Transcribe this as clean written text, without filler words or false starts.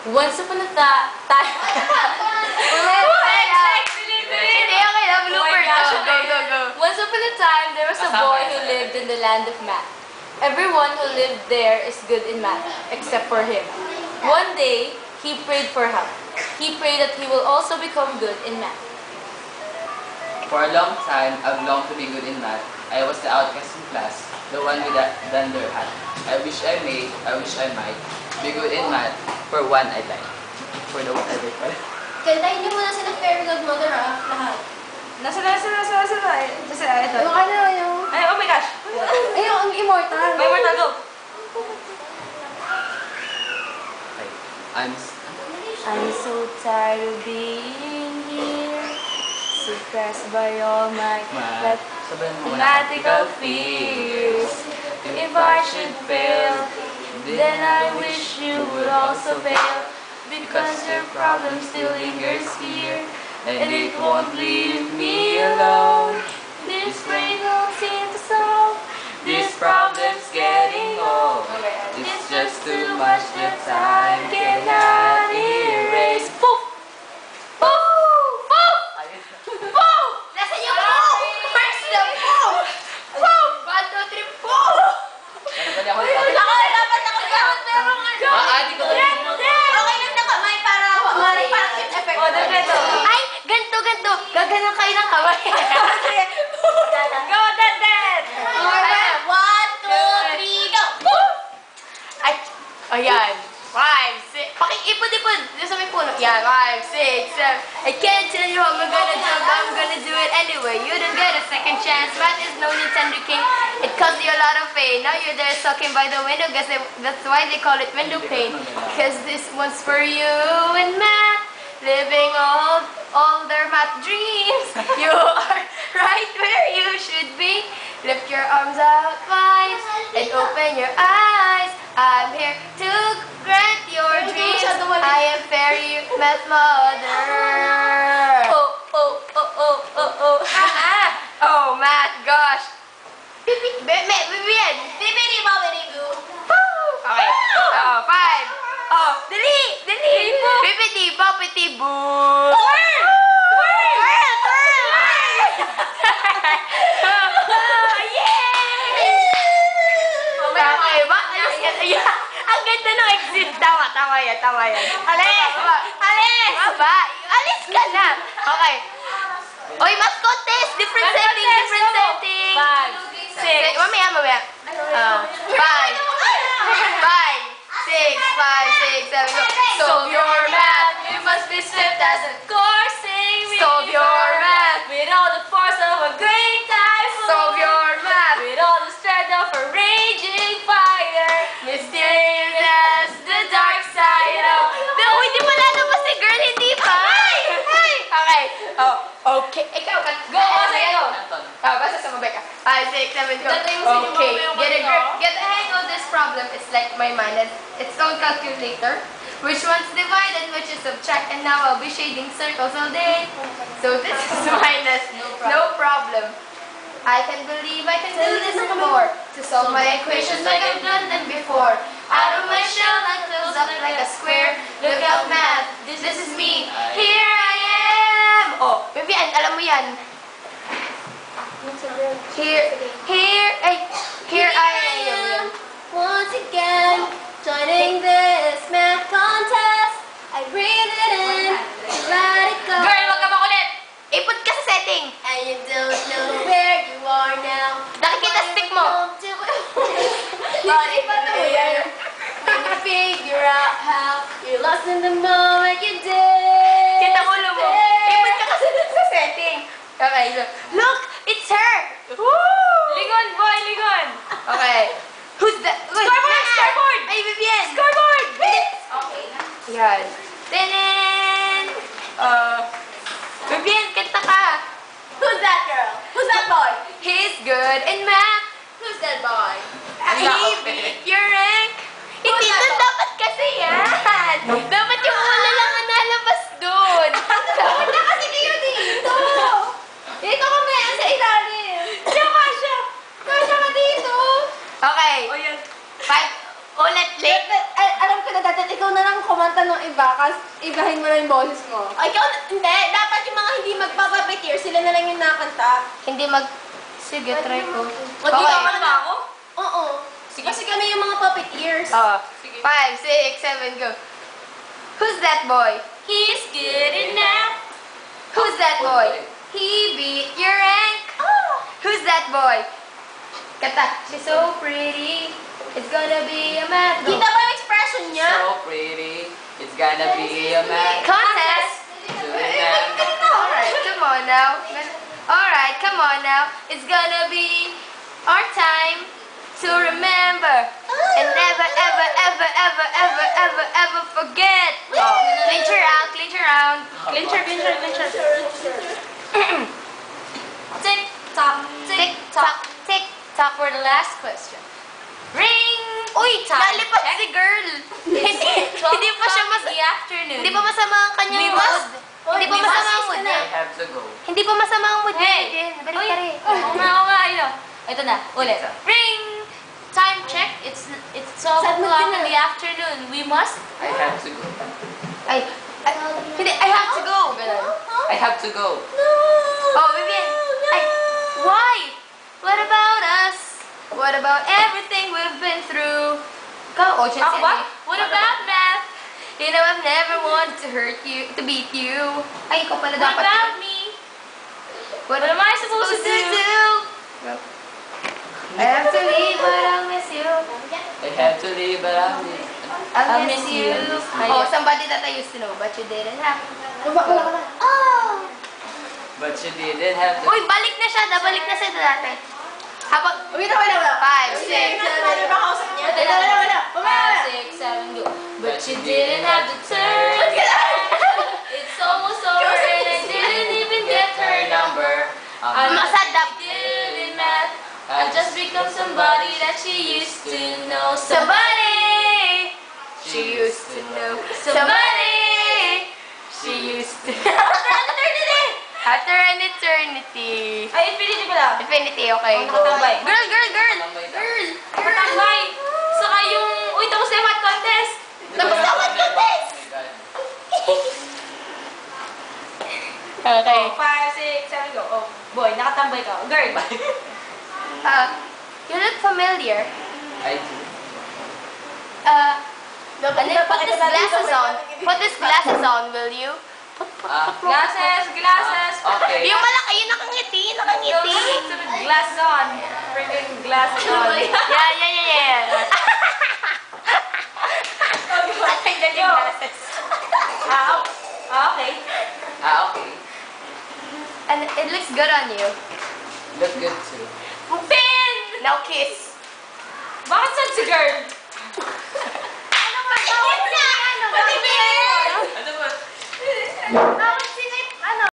Once upon a time. Once upon a time, there was a boy who lived in the land of math. Everyone who lived there is good in math, except for him. One day, he prayed for help. He prayed that he will also become good in math. For a long time, I've longed to be good in math. I was the outcast in class, the one with the dunder hat. I wish I might, be good in math, for one I like. For the one I like pala. Kantahin niyo muna sila Fairy Godmother lahat. Nasa ito. Yung ano yung... Ay, oh my gosh! Ay, yung Immortal. May more go! I'm so tired of being here, suppressed by all my mathematical fears. If I should fail, then I wish you would also fail, because your problem still lingers here, and it won't leave me alone. This brain won't seem to solve, this problem's getting old. It's just too much that time cannot erase. Poof! Poof! Poof! Poof! Nasaan yung poof? Where's the poof? Poof! 1, 2, 3, poof! Dapat ako gawin pero di ko okay lang na kamay para cute effect. Ay, ganto. Gaganan kayo ng kamay. Go, Dad! 1, 2, 3, go! Poof! Ay, ayan. 5, 6. Pakikipod-ipod. Dito sa may puno. Yan, 5, 6, 7. I can't tell you how I'm gonna do it, but I'm gonna do it anyway. You don't get a second chance. Math is no Nintendo King. It caused you a lot of pain. Now you're there sucking by the window. Guess that's why they call it window pane. Because this one's for you and math. Living all their math dreams. You are right where you should be. Lift your arms up wide and open your eyes. I'm here to grant your dreams. I am Fairy Math Mother. Oh. Oh, math, gosh. Vivian. Okay. Oh, 5. Oh, dali. Bippity, boppity, boo. Ang ganda ng exit. Tama yan. Alis! Baba! Alis ka na! Okay. Oy, mas contest! Different setting! 5, 6. Mamaya. 5, 6, 7, go. Solve your math. You must be swift as a coursing wheel. Solve your math. With all the force of a great typhoon. Solve your math. With all the strength of a raging fire. Mysterious as the dark side of the... Uy, di wala na ba si girl? Hindi pa? Okay. Oh, okay. Ikaw, go. Basta sumabay ka. 5, 6, 7, go. Okay. Get a hang of this problem. It's like my mind has its own calculator. Which one's divide and which is subtract. And now I'll be shading circles all day. So this is minus. No problem. I can believe I can do this and more. To solve my equations like I've done them before. Out of my shell I close up like a square. Look out math, this is me. Here I am. Oh, Vivian, alam mo yan. Here I am. Once again, joining this math contest. I breathe it in, let it go. Girl, wag ka makulit. Iput ka sa setting. And you don't know where you are now. Nakikita stick mo. Iba to yan. When you figure out how you're lost in the moment you did. Kita ulo mo. Iput ka kasi sa setting. Okay, look, it's her. Woo! Lingon, boy, lingon. Okay. Who's that? Scoreboard! Ay, Vivian! Scoreboard! Okay na. Yan. Tenen! Vivian, kanta ka. Who's that girl? Who's that boy? He's good in math. Who's that boy? He beat your rank. Hindi that doon boy? dapat kasi yan. Dapat yung ulo lang ang nalabas doon. Dapat na kasi kayo dito. Dito kami, sa ilalim. Siya ka siya. Kasya ka dito. Okay. O yan. Ulit, late. Alam ko na dati, ikaw na lang kumanta ng iba, kasi ibahin mo na yung boses mo. Ay, ikaw, hindi. Dapat yung mga hindi magpapapetier, sila na lang yung nakanta. Hindi mag... Sige, try ko. O, di ka ba ako? Oo. Kasi kami yung mga puppeteers. Oh, 5, 6, 7, go. Who's that boy? He's good enough. Who's that boy? He beat your rank. Who's that boy? Kata, she's so pretty. It's gonna be a math. Kita ba yung expression niya? So pretty, it's gonna be a match. Contest. To remember. Alright, come on now. Alright, come on now. It's gonna be our time to remember and never, ever, ever, ever, ever, ever, ever forget. Oh, clinch her out, clinch her out. Clinch her, clinch her, clinch her. Tick tock, tick tock, tick tock for the last question. Ring! Uy, nalipat si girl. Hindi pa siya the afternoon. Hindi pa masama ang kanyang mood. Hindi pa masama ang mood niya. I have to go. Hindi pa masama ang mood niya. Hey! Balik ka rin. Oo nga, ayun. Ito na, ulit. Ring! Time check. It's 12 o'clock in the afternoon. We must... I have to go. Hindi, I have to go. Ganun. I have to go. Oh, Vivian. Why? What about us? What about everything we've been through? Go, oh, Ako ba? What about math? You know, I've never wanted to hurt you, to beat you. Ay, ikaw pala What dapat. about me? What am I supposed to do? I have to leave, but I'll miss you. I have to leave, but I'll miss you. Ay, Oh, somebody that I used to know, but you didn't have. Oh! But you didn't have to. Uy, balik na siya. Nabalik na siya dati. Habang... Wait, wait. 5, 6, 7. Kausap niya. Five, 6, 7, go. But you didn't have to turn. It's almost over and I didn't even get her number. I'm Masadap. good in math. I just become somebody that she used to know. Somebody She used to know. Somebody She used to know. After an eternity. Ay, infinity pala. Infinity, okay. Oh, nakatambay. Girl! Nakatambay ka. Matambay. Saka yung... Uy, tapos na yung math contest. Tapos na What contest? Okay. 5, 6, 7, go. Oh, boy, nakatambay ka. Girl. You look familiar. I do. And then put these glasses on. Put these glasses on, will you? Glasses. Okay. Yung malaki, yung nakangiti. Glass on. Freaking glass on. Yeah. Natanggal yung glasses. Okay. Okay. And it looks good on you. Look good too. Pin! Now kiss. Bakit sad si girl?